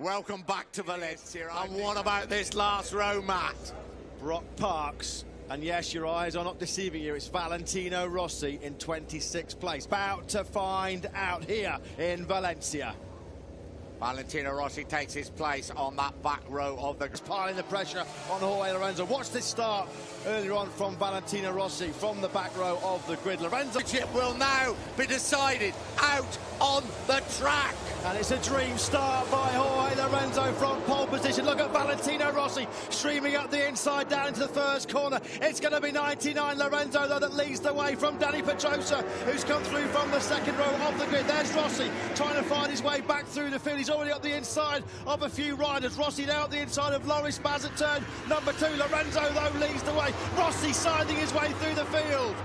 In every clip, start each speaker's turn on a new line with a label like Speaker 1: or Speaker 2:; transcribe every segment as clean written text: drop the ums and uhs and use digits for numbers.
Speaker 1: welcome back to Valencia. And what about this last row, Matt?
Speaker 2: Brock Parks, and yes, your eyes are not deceiving you, it's Valentino Rossi in 26th place. About to find out here in Valencia.
Speaker 1: Valentino Rossi takes his place on that back row of the...
Speaker 2: Piling the pressure on Jorge Lorenzo. Watch this start earlier on from Valentino Rossi from the back row of the grid. Lorenzo
Speaker 1: will now be decided out on the track.
Speaker 2: And it's a dream start by Jorge Lorenzo from pole position. Look at Valentino Rossi streaming up the inside down into the first corner. It's going to be 99 Lorenzo, though, that leads the way from Dani Pedrosa, who's come through from the second row of the grid. There's Rossi trying to find his way back through the field. He's already up the inside of a few riders. Rossi now up the inside of Loris Baz at turn number 2. Lorenzo, though, leads the way. Rossi siding his way through the field.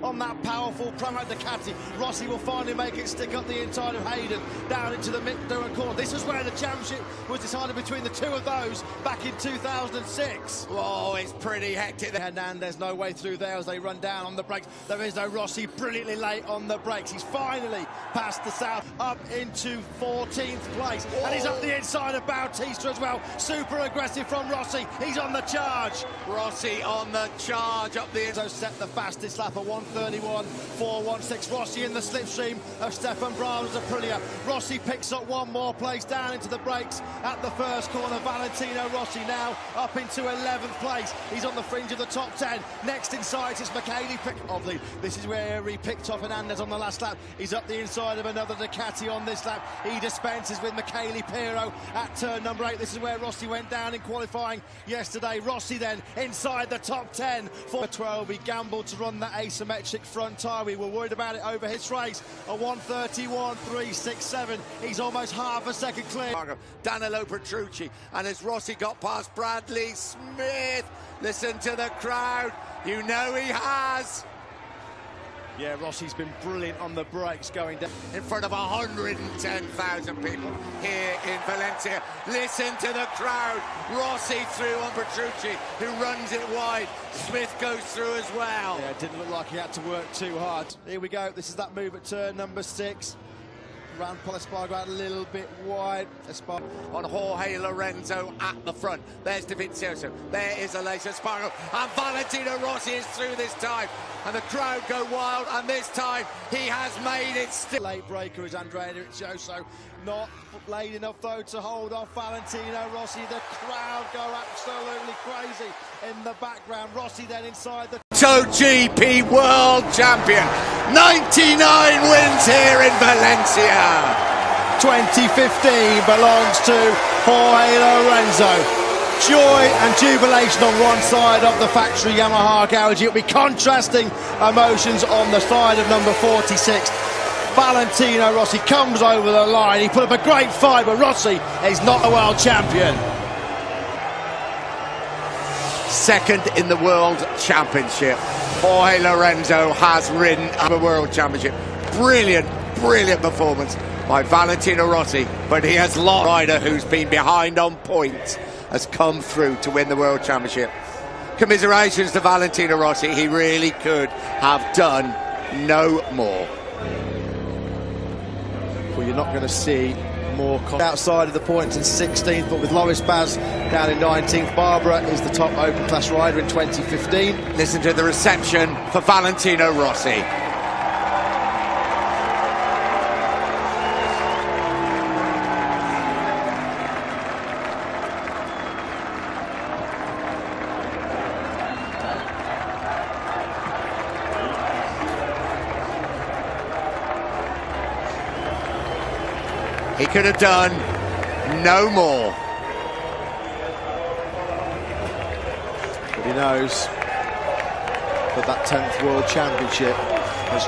Speaker 2: On that powerful Pramac Ducati, Rossi will finally make it stick up the inside of Hayden down into the mid-Durham corner. This is where the championship was decided between the two of those back in 2006.
Speaker 1: Oh, it's pretty hectic.
Speaker 2: Hernandez no way through there as they run down on the brakes. There is no Rossi, brilliantly late on the brakes. He's finally passed the South up into 14th place.
Speaker 1: Whoa.
Speaker 2: And he's up the inside of Bautista as well. Super aggressive from Rossi. He's on the charge.
Speaker 1: Rossi on the charge up the
Speaker 2: inside. Set the fastest lap at 1:31.416. Rossi in the slipstream of Stefan Bram's Aprilia. Rossi picks up one more place down into the brakes at the first corner. Valentino Rossi now up into 11th place. He's on the fringe of the top 10. Next in sight is Michele Piccoli. This is where he picked off Hernandez on the last lap. He's up the inside of another Ducati on this lap. He dispenses with Michele Pirro at turn number 8. This is where Rossi went down in qualifying yesterday. Rossi then inside the top 10 for 12. He gambled to run that asymmetric front tyre. We were worried about it over his race. A 1:31.367. He's almost half a second clear.
Speaker 1: Danilo Petrucci, and as Rossi got past Bradley Smith, listen to the crowd. You know he has.
Speaker 2: Yeah, Rossi's been brilliant on the brakes going down.
Speaker 1: In front of 110,000 people here in Valencia. Listen to the crowd. Rossi through on Petrucci, who runs it wide. Smith goes through as well.
Speaker 2: Yeah, it didn't look like he had to work too hard. Here we go. This is that move at turn number 6. Ran Pol Espargaro out a little bit wide.
Speaker 1: On Jorge Lorenzo at the front. There's Dovizioso. There is Aleix Espargaro. And Valentino Rossi is through this time. And the crowd go wild. And this time he has made it still.
Speaker 2: Late breaker is Andrea Dovizioso. Not late enough, though, to hold off Valentino Rossi. The crowd go absolutely crazy in the background. Rossi then inside the...
Speaker 1: GP World Champion. 99 wins here in Valencia.
Speaker 2: 2015 belongs to Jorge Lorenzo. Joy and jubilation on one side of the factory Yamaha garage. It'll be contrasting emotions on the side of number 46. Valentino Rossi comes over the line. He put up a great fight, but Rossi is not a world champion.
Speaker 1: Second in the World Championship. Jorge Lorenzo has ridden a World Championship. Brilliant, brilliant performance by Valentino Rossi, but he has lost. Rider who's been behind on points has come through to win the World Championship. Commiserations to Valentino Rossi. He really could have done no more.
Speaker 2: Well, you're not going to see more outside of the points in 16th, but with Loris Baz down in 19th. Barbara is the top open class rider in 2015.
Speaker 1: Listen to the reception for Valentino Rossi. He could have done no more.
Speaker 2: But he knows that 10th World Championship has